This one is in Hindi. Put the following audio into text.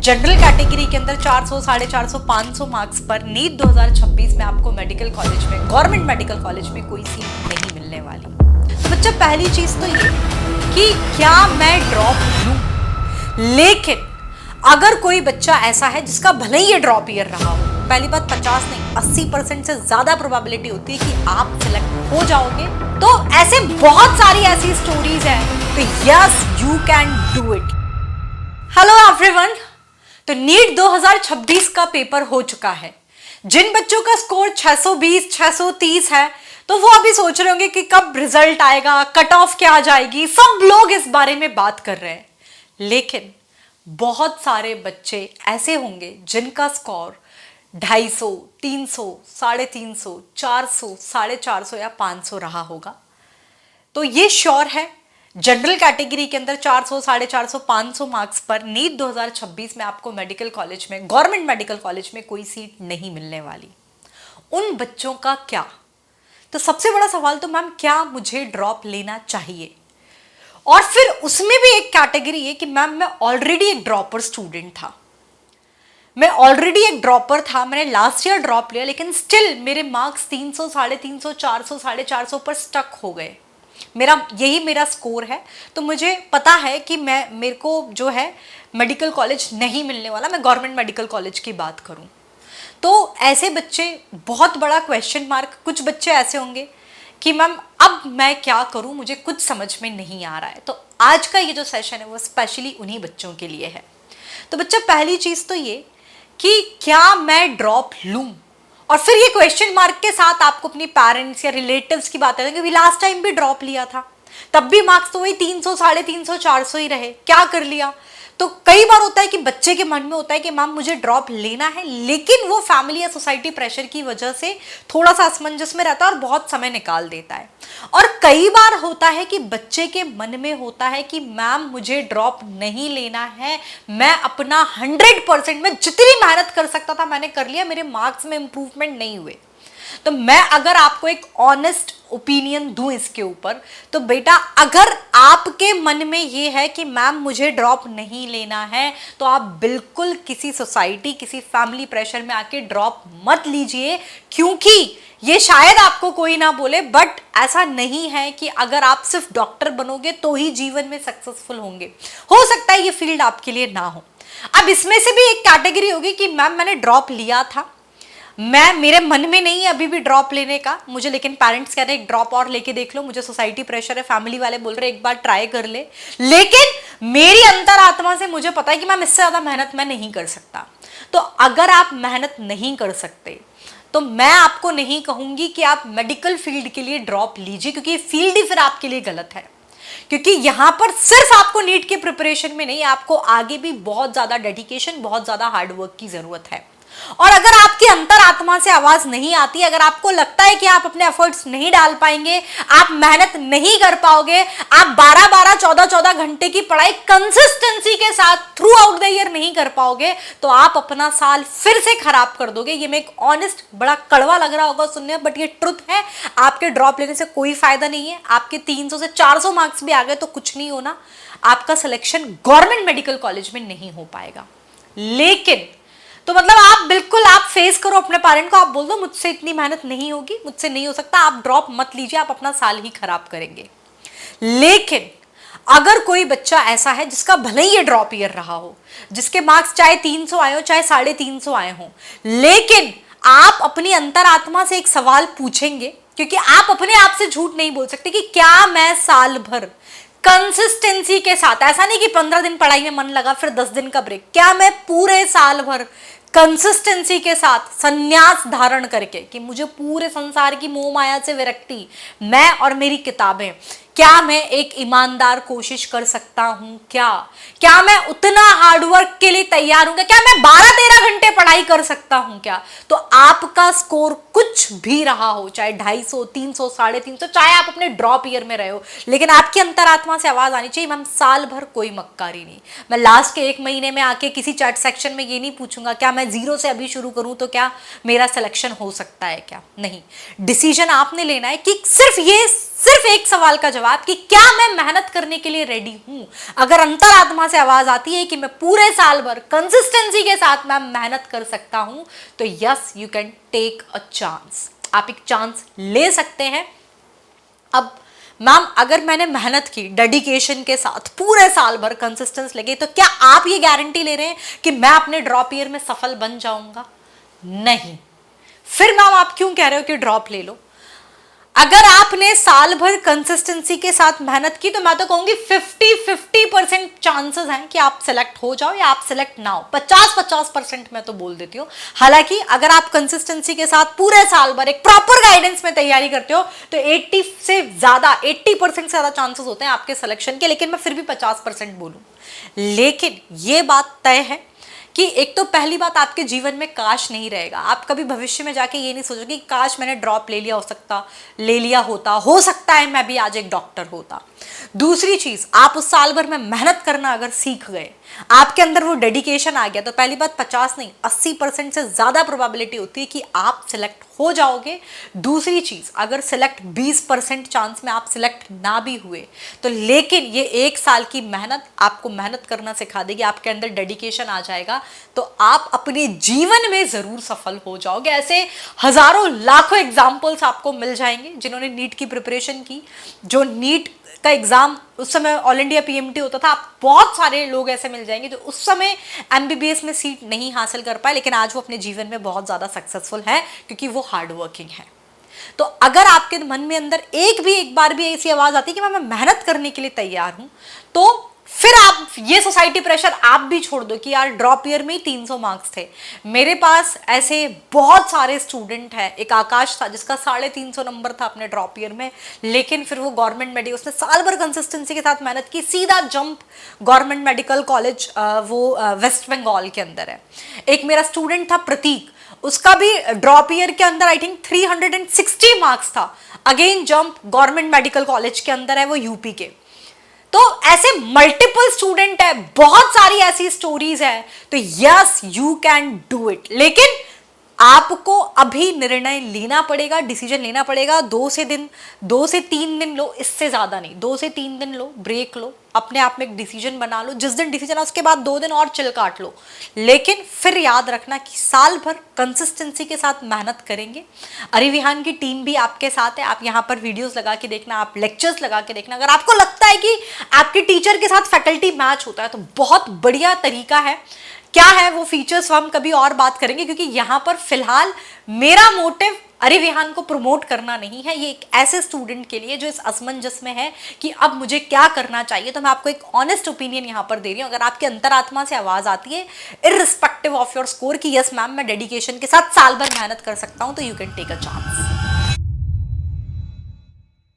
जनरल कैटेगरी के अंदर 400, 450, 500 मार्क्स पर नीट 2026 में आपको मेडिकल कॉलेज में, गवर्नमेंट मेडिकल कॉलेज में कोई सीट नहीं मिलने वाली। तो बच्चा पहली चीज तो ये कि क्या मैं ड्रॉप लूं, लेकिन अगर कोई बच्चा ऐसा है जिसका भले ही ये ड्रॉप ईयर रहा हो, पहली बात 50 नहीं 80% से ज्यादा प्रोबेबिलिटी होती है कि आप सिलेक्ट हो जाओगे। तो ऐसे बहुत सारी ऐसी स्टोरीज हैं, तो yes you can do it. Hello everyone, तो नीट 2026 का पेपर हो चुका है। जिन बच्चों का स्कोर 620, 630 है, तो वो अभी सोच रहे होंगे कि कब रिजल्ट आएगा, कट ऑफ क्या आ जाएगी, सब लोग इस बारे में बात कर रहे हैं। लेकिन बहुत सारे बच्चे ऐसे होंगे जिनका स्कोर 250, 300, 350, 400, 450 या 500 रहा होगा। तो ये श्योर है जनरल कैटेगरी के अंदर 400, 450, 500 मार्क्स पर नीट 2026 में आपको मेडिकल कॉलेज में, गवर्नमेंट मेडिकल कॉलेज में कोई सीट नहीं मिलने वाली। उन बच्चों का क्या? तो सबसे बड़ा सवाल तो मैम, क्या मुझे ड्रॉप लेना चाहिए? और फिर उसमें भी एक कैटेगरी है कि मैम मैं ऑलरेडी एक ड्रॉपर स्टूडेंट था, मैं ऑलरेडी एक ड्रॉपर था, मैंने लास्ट ईयर ड्रॉप लिया, लेकिन स्टिल मेरे मार्क्स 300, 350, 400, 450 पर स्टक हो गए। यही मेरा स्कोर है, तो मुझे पता है कि मेरे को जो है मेडिकल कॉलेज नहीं मिलने वाला। मैं गवर्नमेंट मेडिकल कॉलेज की बात करूं तो ऐसे बच्चे, बहुत बड़ा क्वेश्चन मार्क। कुछ बच्चे ऐसे होंगे कि मैम अब मैं क्या करूं, मुझे कुछ समझ में नहीं आ रहा है। तो आज का ये जो सेशन है वो स्पेशली उन्हीं बच्चों के लिए है। तो बच्चा पहली चीज तो ये कि क्या मैं ड्रॉप लूं, और फिर ये क्वेश्चन मार्क के साथ आपको अपनी पेरेंट्स या रिलेटिव्स की बात करेंगे कि लास्ट टाइम भी ड्रॉप लिया था, तब भी मार्क्स तो वही 300, 350, 400 ही रहे, क्या कर लिया? तो कई बार होता है कि बच्चे के मन में होता है कि मैम मुझे ड्रॉप लेना है, लेकिन वो फैमिली या सोसाइटी प्रेशर की वजह से थोड़ा सा असमंजस में रहता है और बहुत समय निकाल देता है। और कई बार होता है कि बच्चे के मन में होता है कि मैम मुझे ड्रॉप नहीं लेना है, मैं अपना 100% में जितनी मेहनत कर सकता था मैंने कर लिया, मेरे मार्क्स में इंप्रूवमेंट नहीं हुए। तो मैं अगर आपको एक ऑनेस्ट ओपिनियन दूं इसके ऊपर, तो बेटा अगर आपके मन में ये है कि मैम मुझे ड्रॉप नहीं लेना है, तो आप बिल्कुल किसी सोसाइटी, किसी फैमिली प्रेशर में आके ड्रॉप मत लीजिए। क्योंकि ये शायद आपको कोई ना बोले, बट ऐसा नहीं है कि अगर आप सिर्फ डॉक्टर बनोगे तो ही जीवन में सक्सेसफुल होंगे। हो सकता है ये फील्ड आपके लिए ना हो। अब इसमें से भी एक कैटेगरी होगी कि मैम मैंने ड्रॉप लिया था, मेरे मन में नहीं है अभी भी ड्रॉप लेने का मुझे, लेकिन पेरेंट्स कह रहे हैं एक ड्रॉप और लेके देख लो, मुझे सोसाइटी प्रेशर है, फैमिली वाले बोल रहे हैं एक बार ट्राई कर ले, लेकिन मेरी अंतरात्मा से मुझे पता है कि मैम इससे ज्यादा मेहनत मैं नहीं कर सकता। तो अगर आप मेहनत नहीं कर सकते तो मैं आपको नहीं कहूंगी कि आप मेडिकल फील्ड के लिए ड्रॉप लीजिए, क्योंकि ये फील्ड ही फिर आपके लिए गलत है। क्योंकि यहां पर सिर्फ आपको नीट के प्रिपरेशन में नहीं, आपको आगे भी बहुत ज्यादा डेडिकेशन, बहुत ज्यादा हार्डवर्क की जरूरत है। और अगर आपकी अंतरात्मा से आवाज नहीं आती, अगर आपको लगता है कि आप अपने एफर्ट्स नहीं डाल पाएंगे, आप मेहनत नहीं कर पाओगे, आप 12-12, 14-14 घंटे की पढ़ाई कंसिस्टेंसी के साथ थ्रू आउट द ईयर नहीं कर पाओगे, तो आप अपना साल फिर से खराब कर दोगे। ये मैं एक ऑनेस्ट, बड़ा कड़वा लग रहा होगा सुनने में, बट ये ट्रुथ है। आपके ड्रॉप लेने से कोई फायदा नहीं है। आपके 300 से 400 मार्क्स भी आ गए तो कुछ नहीं होना, आपका सिलेक्शन गवर्नमेंट मेडिकल कॉलेज में नहीं हो पाएगा। लेकिन तो मतलब आप बिल्कुल आप फेस करो अपने पेरेंट को, आप बोल दो मुझसे इतनी मेहनत नहीं होगी, मुझसे नहीं हो सकता, आप ड्रॉप मत लीजिए, आप अपना साल ही खराब करेंगे। लेकिन अगर कोई बच्चा ऐसा है जिसका भले ही ये ड्रॉप ईयर रहा हो, जिसके मार्क्स चाहे 300 आए हो चाहे 350 आए हो, लेकिन आप अपनी अंतरात्मा से एक सवाल पूछेंगे, क्योंकि आप अपने आप से झूठ नहीं बोल सकते कि क्या मैं साल भर कंसिस्टेंसी के साथ, ऐसा नहीं कि 15 दिन पढ़ाई में मन लगा फिर 10 दिन का ब्रेक, क्या मैं पूरे साल भर कंसिस्टेंसी के साथ संन्यास धारण करके, कि मुझे पूरे संसार की मोह माया से विरक्ति, मैं और मेरी किताबें, क्या मैं एक ईमानदार कोशिश कर सकता हूं? क्या मैं उतना हार्डवर्क के लिए तैयार हूं? क्या मैं 12-13 घंटे पढ़ाई कर सकता हूं? क्या तो आपका स्कोर कुछ भी रहा हो, चाहे 250, 300, 350, चाहे आप अपने ड्रॉप ईयर में रहे हो, लेकिन आपकी अंतरात्मा से आवाज आनी चाहिए मैम साल भर कोई मक्कारी नहीं। मैं लास्ट के 1 महीने में आके किसी चैट सेक्शन में ये नहीं पूछूंगा क्या मैं जीरो से अभी शुरू करूं तो क्या मेरा सिलेक्शन हो सकता है क्या? नहीं। डिसीजन आपने लेना है कि सिर्फ एक सवाल का जवाब कि क्या मैं मेहनत करने के लिए रेडी हूं। अगर अंतरात्मा से आवाज आती है कि मैं पूरे साल भर कंसिस्टेंसी के साथ मैं मेहनत कर सकता हूं, तो yes, you can take a chance. आप एक चांस ले सकते हैं। अब मैम, अगर मैंने मेहनत की डेडिकेशन के साथ पूरे साल भर कंसिस्टेंस लगे, तो क्या आप ये गारंटी ले रहे हैं कि मैं अपने ड्रॉप ईयर में सफल बन जाऊंगा? नहीं। फिर मैम आप क्यों कह रहे हो कि ड्रॉप ले लो? अगर आपने साल भर कंसिस्टेंसी के साथ मेहनत की तो मैं तो कहूंगी 50-50% चांसेस हैं कि आप सिलेक्ट हो जाओ या आप सिलेक्ट ना हो। 50-50% मैं तो बोल देती हूँ। हालांकि अगर आप कंसिस्टेंसी के साथ पूरे साल भर एक प्रॉपर गाइडेंस में तैयारी करते हो तो 80% से ज्यादा चांसेस होते हैं आपके सिलेक्शन के, लेकिन मैं फिर भी 50% बोलूं। लेकिन ये बात तय है कि एक तो पहली बात, आपके जीवन में काश नहीं रहेगा। आप कभी भविष्य में जाके ये नहीं सोचोगे कि काश मैंने ड्रॉप ले लिया होता, हो सकता है मैं भी आज एक डॉक्टर होता। दूसरी चीज, आप उस साल भर में मेहनत करना अगर सीख गए, आपके अंदर वो डेडिकेशन आ गया, तो पहली बात 50 नहीं 80% से ज्यादा प्रोबेबिलिटी होती है कि आप सिलेक्ट हो जाओगे। दूसरी चीज, अगर सिलेक्ट 20% चांस में आप सिलेक्ट ना भी हुए तो लेकिन ये एक साल की मेहनत आपको मेहनत करना सिखा देगी, आपके अंदर डेडिकेशन आ जाएगा, तो आप अपने जीवन में जरूर सफल हो जाओगे। ऐसे हजारों लाखों एग्जाम्पल्स आपको मिल जाएंगे जिन्होंने नीट की प्रिपरेशन की। जो नीट का एग्जाम उस समय ऑल इंडिया पीएमटी होता था, आप बहुत सारे लोग ऐसे मिल जाएंगे जो उस समय एमबीबीएस में सीट नहीं हासिल कर पाए, लेकिन आज वो अपने जीवन में बहुत ज्यादा सक्सेसफुल है क्योंकि वो हार्ड वर्किंग है। तो अगर आपके मन में अंदर एक बार भी ऐसी आवाज आती है कि मैं मेहनत करने के लिए तैयार हूं, तो फिर आप ये सोसाइटी प्रेशर आप भी छोड़ दो कि यार ड्रॉप ईयर में ही 300 मार्क्स थे। मेरे पास ऐसे बहुत सारे स्टूडेंट हैं। एक आकाश था जिसका 350 नंबर था अपने ड्रॉप ईयर में, लेकिन फिर वो गवर्नमेंट मेडिकल, उसने साल भर कंसिस्टेंसी के साथ मेहनत की, सीधा जंप गवर्नमेंट मेडिकल कॉलेज, वो वेस्ट बंगाल के अंदर है। एक मेरा स्टूडेंट था प्रतीक, उसका भी ड्रॉप ईयर के अंदर आई थिंक 360 मार्क्स था, again jump government medical college के अंदर है, वो यूपी के। तो ऐसे मल्टीपल स्टूडेंट है, बहुत सारी ऐसी स्टोरीज है। तो yes, you can do it, लेकिन आपको अभी निर्णय लेना पड़ेगा, डिसीजन लेना पड़ेगा। 2 से 3 दिन लो, इससे ज्यादा नहीं। 2 से 3 दिन लो, ब्रेक लो, अपने आप में एक डिसीजन बना लो। जिस दिन डिसीजन है उसके बाद 2 दिन और चिल काट लो, लेकिन फिर याद रखना कि साल भर कंसिस्टेंसी के साथ मेहनत करेंगे। अरिविहान की टीम भी आपके साथ है। आप यहाँ पर वीडियोस लगा के देखना, आप लेक्चर्स लगा के देखना। अगर आपको लगता है कि आपके टीचर के साथ फैकल्टी मैच होता है तो बहुत बढ़िया तरीका है। क्या है वो फीचर्स हम कभी और बात करेंगे, क्योंकि यहाँ पर फिलहाल मेरा मोटिव अरिविहान को प्रमोट करना नहीं है। ये एक ऐसे स्टूडेंट के लिए जो इस असमंजस में है कि अब मुझे क्या करना चाहिए, तो मैं आपको एक ऑनेस्ट ओपिनियन यहाँ पर दे रही हूँ। अगर आपके अंतरात्मा से आवाज आती है इररिस्पेक्टिव ऑफ योर स्कोर कि यस मैम मैं डेडिकेशन के साथ साल भर मेहनत कर सकता हूँ, तो you can take a chance.